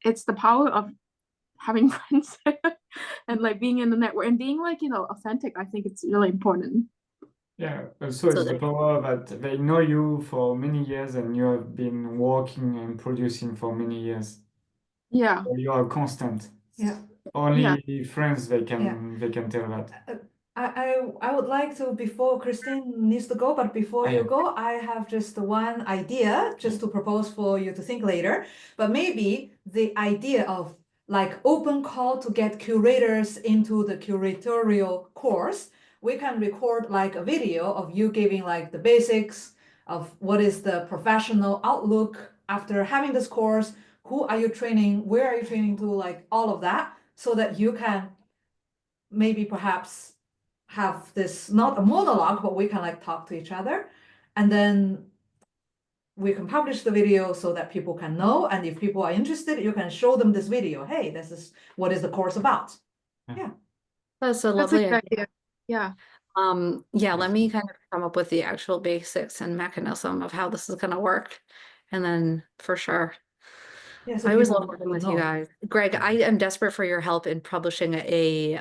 the power of having friends and like being in the network and being like authentic. I think it's really important. Yeah, also it's the power that they know you for many years and you have been working and producing for many years. Yeah. So you are constant. Yeah. Only friends they can tell that. I would like to, before Christine needs to go, but before you go, I have just one idea just to propose for you to think later. But maybe the idea of like open call to get curators into the curatorial course, we can record like a video of you giving like the basics of what is the professional outlook after having this course, who are you training, where are you training to, like all of that, so that you can maybe perhaps have this, not a monologue, but we can like talk to each other, and then we can publish the video so that people can know. And if people are interested, you can show them this video. Hey, this is what is the course about. Yeah. That's a That's lovely a good idea. idea. Yeah. Yeah, let me kind of come up with the actual basics and mechanism of how this is going to work. And then for sure. Yeah, so I always people love working will with you know. guys. Greg, I am desperate for your help in publishing a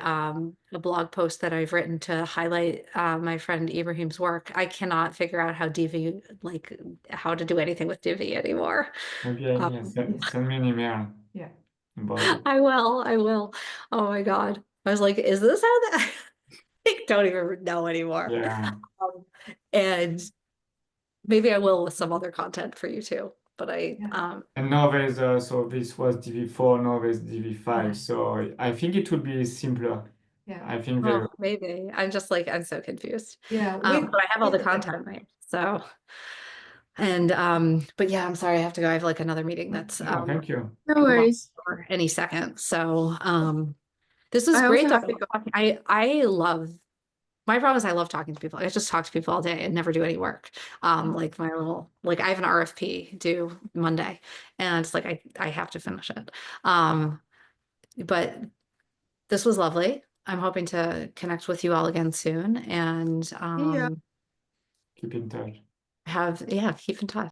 blog post that I've written to highlight my friend Ibrahim's work. I cannot figure out how Divi, like how to do anything with Divi anymore. Maybe yeah, send me an email. Yeah. About it. I will. Oh my God. I was like, is this how that I don't even know anymore. Yeah. And maybe I will with some other content for you too. But Yeah. And now there's so this was DV4, now there's DV5. Yeah. So I think it would be simpler. Yeah. I think they maybe. I'm just like, I'm so confused. Yeah. But I have all the content right. So, and but yeah, I'm sorry, I have to go. I have like another meeting that's oh, thank you. No worries. for any second. So this is I great also though. have to go. I love, my problem is I love talking to people. I just talk to people all day and never do any work. Like my little, like I have an RFP due Monday and it's like I have to finish it. But this was lovely. I'm hoping to connect with you all again soon and Yeah. Keep in touch. keep in touch.